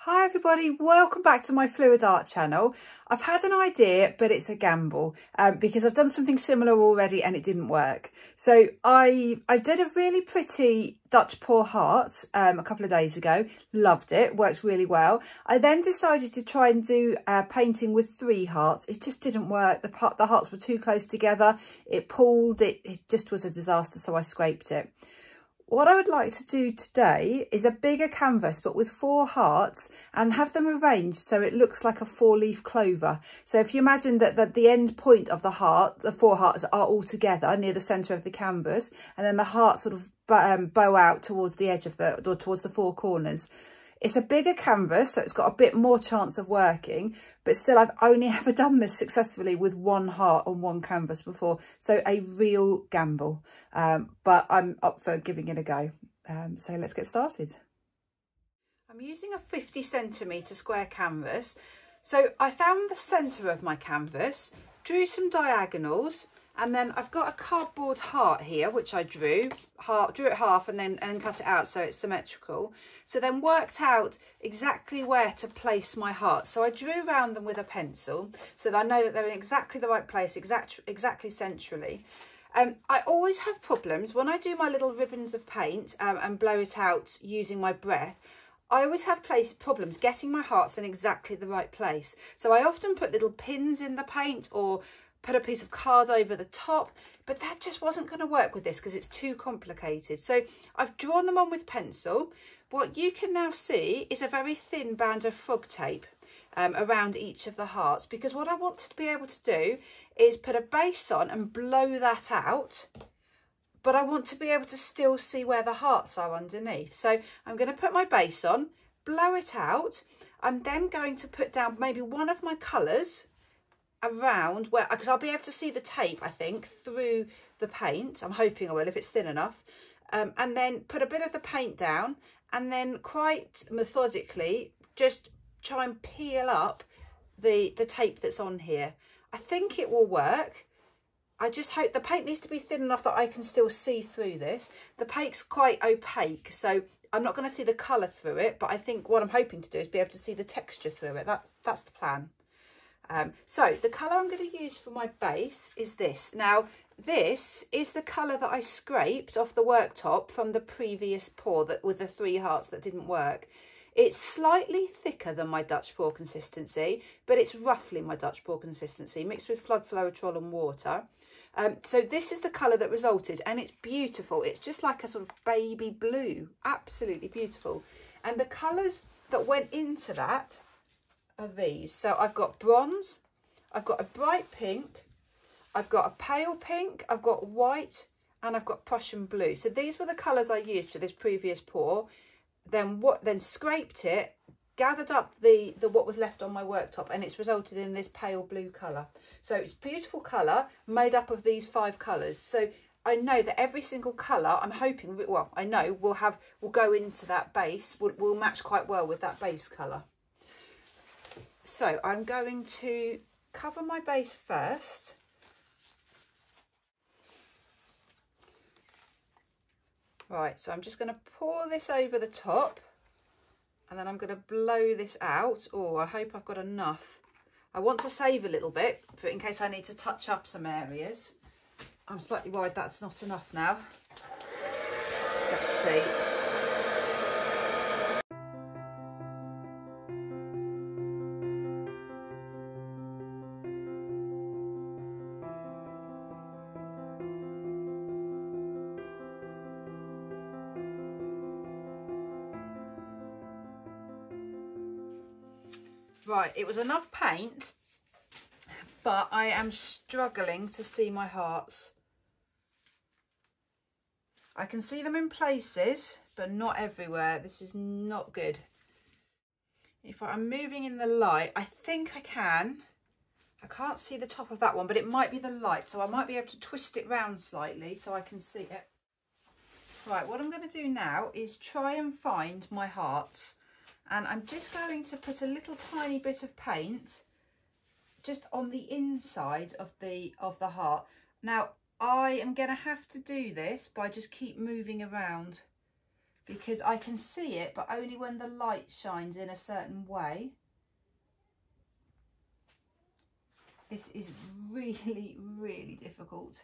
Hi everybody, welcome back to my Fluid Art channel. I've had an idea, but it's a gamble because I've done something similar already and it didn't work. So I did a really pretty Dutch pour heart a couple of days ago. Loved it, worked really well. I then decided to try and do painting with 3 hearts. It just didn't work. The hearts were too close together. It pulled, it just was a disaster, so I scraped it. What I would like to do today is a bigger canvas, but with 4 hearts, and have them arranged so it looks like a 4-leaf clover. So if you imagine that the end point of the 4 hearts are all together near the centre of the canvas, and then the hearts sort of bow out towards the edge of or towards the 4 corners. It's a bigger canvas, so it's got a bit more chance of working, but still I've only ever done this successfully with 1 heart on 1 canvas before. So a real gamble, but I'm up for giving it a go. So let's get started. I'm using a 50 centimetre square canvas. So I found the centre of my canvas, drew some diagonals, and then I've got a cardboard heart here, which I drew it half and cut it out so it's symmetrical. So then worked out exactly where to place my hearts. So I drew around them with a pencil so that I know that they're in exactly the right place, exactly centrally. I always have problems when I do my little ribbons of paint and blow it out using my breath. I always have problems getting my hearts in exactly the right place. So I often put little pins in the paint or put a piece of card over the top, but that just wasn't going to work with this because it's too complicated. So I've drawn them on with pencil. What you can now see is a very thin band of frog tape around each of the hearts, because what I want to be able to do is put a base on and blow that out, but I want to be able to still see where the hearts are underneath. So I'm going to put my base on, blow it out. I'm then going to put down maybe one of my colours around where, because I'll be able to see the tape, I think, through the paint. I'm hoping I will if it's thin enough. And then put a bit of the paint down, and then quite methodically just try and peel up the tape that's on here. I think it will work. I just hope the paint needs to be thin enough that I can still see through this. The paint's quite opaque, so I'm not going to see the colour through it, but I think what I'm hoping to do is be able to see the texture through it. That's the plan. So the colour I'm going to use for my base is this. Now, this is the colour that I scraped off the worktop from the previous pour with the 3 hearts that didn't work. It's slightly thicker than my Dutch pour consistency, but it's roughly my Dutch pour consistency, mixed with floetrol and water. So this is the colour that resulted, and it's beautiful. It's just like a sort of baby blue, absolutely beautiful. And the colours that went into that are these. So I've got bronze, I've got a bright pink, I've got a pale pink, I've got white, and I've got Prussian blue. So these were the colours I used for this previous pour. Then scraped it, gathered up the what was left on my worktop, and it's resulted in this pale blue colour. So it's a beautiful colour made up of these 5 colours. So I know that every single colour, I'm hoping, well, I know will go into that base, will match quite well with that base colour. So I'm going to cover my base first. Right, so I'm just going to pour this over the top, and then I'm going to blow this out. Oh, I hope I've got enough. I want to save a little bit in case I need to touch up some areas. I'm slightly worried that's not enough now. Let's see. Right, it was enough paint, but I am struggling to see my hearts. I can see them in places, but not everywhere. This is not good. If I'm moving in the light, I think I can. I can't see the top of that one, but it might be the light, so I might be able to twist it round slightly so I can see it. Right, what I'm going to do now is try and find my hearts. And I'm just going to put a little tiny bit of paint just on the inside of the heart. Now, I am going to have to do this by just keep moving around because I can see it, but only when the light shines in a certain way. This is really, really difficult.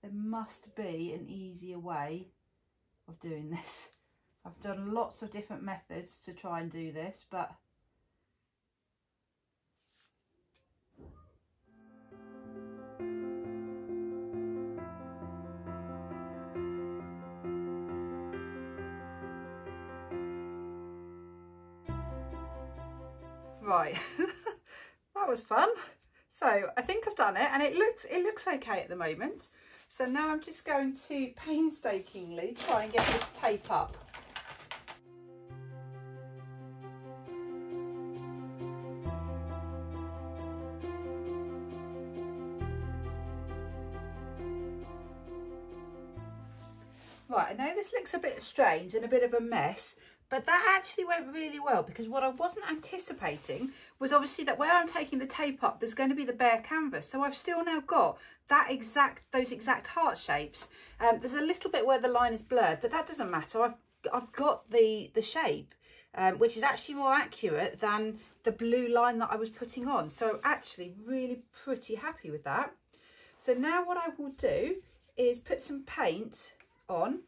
There must be an easier way of doing this. I've done lots of different methods to try and do this, but right. That was fun. So I think I've done it, and it looks okay at the moment. So now I'm just going to painstakingly try and get this tape up. Right, I know this looks a bit strange and a bit of a mess, but that actually went really well, because what I wasn't anticipating was obviously that where I'm taking the tape up, there's going to be the bare canvas. So I've still now got those exact heart shapes. There's a little bit where the line is blurred, but that doesn't matter. I've got the shape, which is actually more accurate than the blue line that I was putting on. So actually really pretty happy with that. So now what I will do is put some paint on.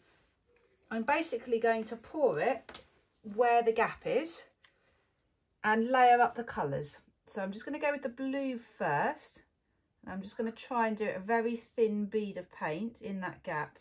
I'm basically going to pour it where the gap is and layer up the colours. So I'm just going to go with the blue first, and I'm just going to try and do a very thin bead of paint in that gap.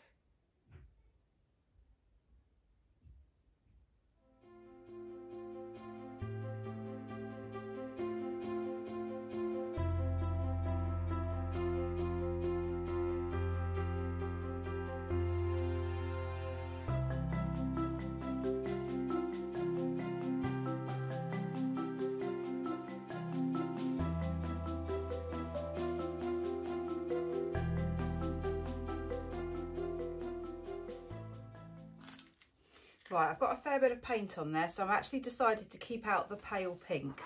Right, I've got a fair bit of paint on there, so I've actually decided to keep out the pale pink.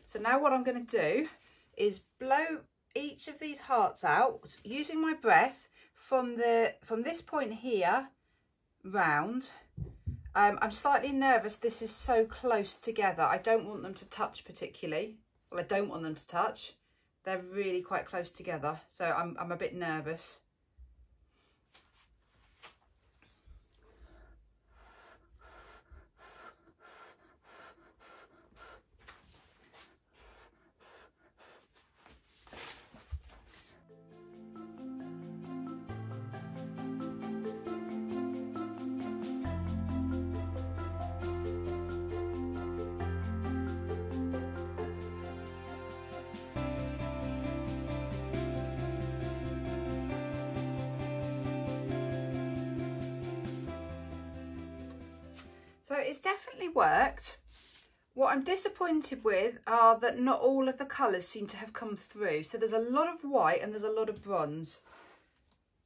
So now what I'm going to do is blow each of these hearts out using my breath from this point here round. I'm slightly nervous, this is so close together. I don't want them to touch particularly. Well, I don't want them to touch. They're really quite close together, so I'm a bit nervous. So it's definitely worked. What I'm disappointed with are that not all of the colours seem to have come through. So there's a lot of white and there's a lot of bronze.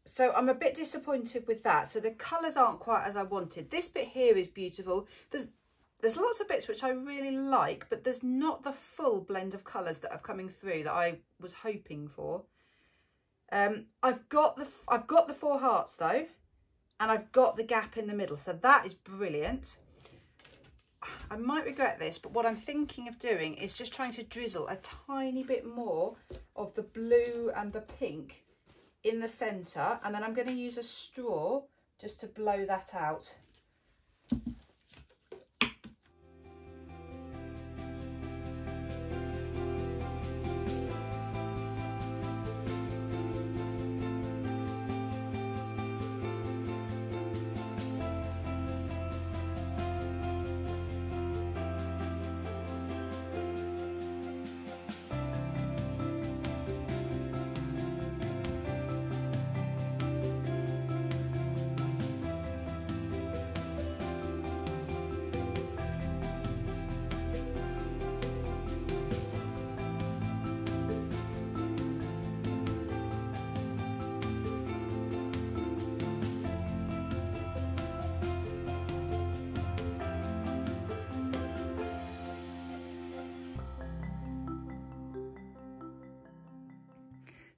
So I'm a bit disappointed with that. So the colours aren't quite as I wanted. This bit here is beautiful. There's lots of bits which I really like, but there's not the full blend of colours that are coming through that I was hoping for. I've got the four hearts though, and I've got the gap in the middle. So that is brilliant. I might regret this, but what I'm thinking of doing is just trying to drizzle a tiny bit more of the blue and the pink in the centre, and then I'm going to use a straw just to blow that out.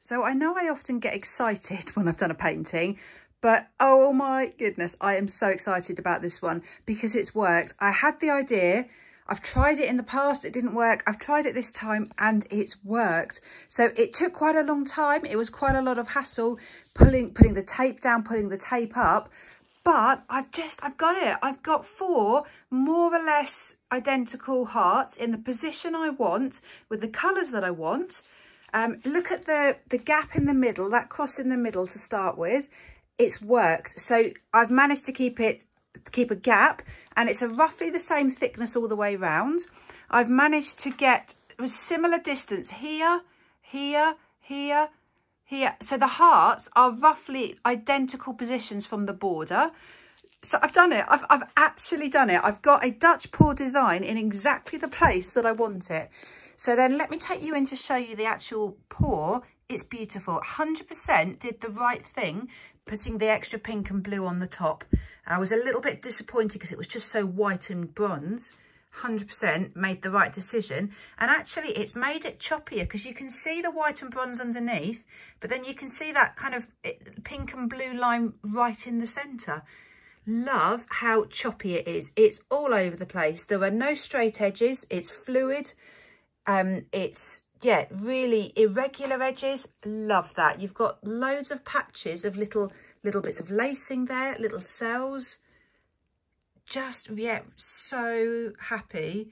So I know I often get excited when I've done a painting, But oh my goodness, I am so excited about this one because it's worked. I had the idea, I've tried it in the past, it didn't work. I've tried it this time and it's worked. So it took quite a long time. It was quite a lot of hassle putting the tape down, putting the tape up. But I've got it. I've got 4 more or less identical hearts in the position I want with the colours that I want. Look at the gap in the middle, that cross in the middle to start with. It's worked. So I've managed to keep a gap, and it's a roughly the same thickness all the way round. I've managed to get a similar distance here, here, here, here. So the hearts are roughly identical positions from the border. So I've done it. I've actually done it. I've got a Dutch paw design in exactly the place that I want it. So then let me take you in to show you the actual paw. It's beautiful. 100% did the right thing, putting the extra pink and blue on the top. I was a little bit disappointed because it was just so white and bronze. 100% made the right decision. And actually it's made it choppier because you can see the white and bronze underneath, but then you can see that kind of pink and blue line right in the centre. Love how choppy it is. It's all over the place. There are no straight edges. It's fluid. It's, yeah, really irregular edges. Love that. You've got loads of patches of little bits of lacing there, little cells. Just, yeah, so happy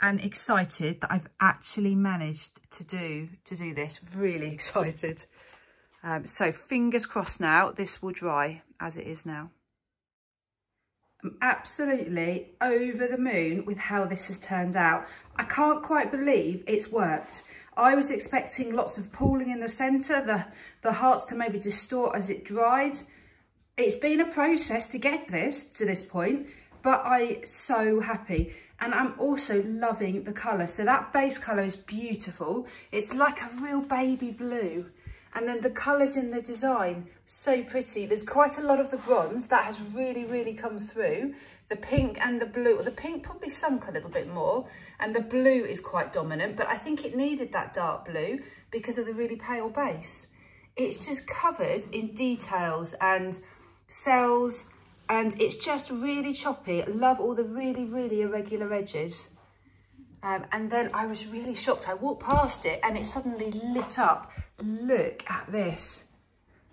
and excited that I've actually managed to do this. Really excited. So fingers crossed now this will dry as it is now. I'm absolutely over the moon with how this has turned out. I can't quite believe it's worked. I was expecting lots of pooling in the centre, the hearts to maybe distort as it dried. It's been a process to get this to this point, but I'm so happy. And I'm also loving the colour. So that base colour is beautiful. It's like a real baby blue. And then the colours in the design, so pretty. There's quite a lot of the bronze that has really, really come through. The pink and the blue, the pink probably sunk a little bit more, and the blue is quite dominant, but I think it needed that dark blue because of the really pale base. It's just covered in details and cells, and it's just really choppy. I love all the really, really irregular edges. And then I was really shocked. I walked past it and it suddenly lit up. Look at this.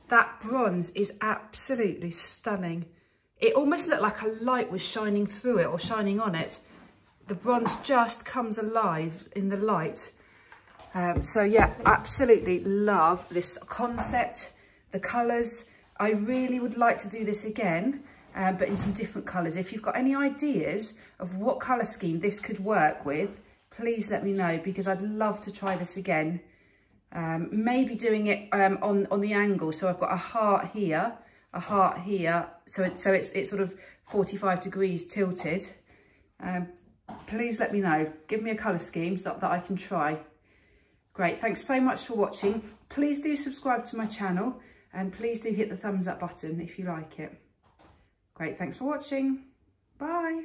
That bronze is absolutely stunning. It almost looked like a light was shining through it or shining on it. The bronze just comes alive in the light. So yeah, absolutely love this concept, the colours. I really would like to do this again, but in some different colours. If you've got any ideas of what colour scheme this could work with, please let me know, because I'd love to try this again. Maybe doing it on the angle. So I've got a heart here, so it's sort of 45 degrees tilted. Please let me know. Give me a colour scheme so that I can try. Great, thanks so much for watching. Please do subscribe to my channel, and please do hit the thumbs up button if you like it. Great, thanks for watching. Bye.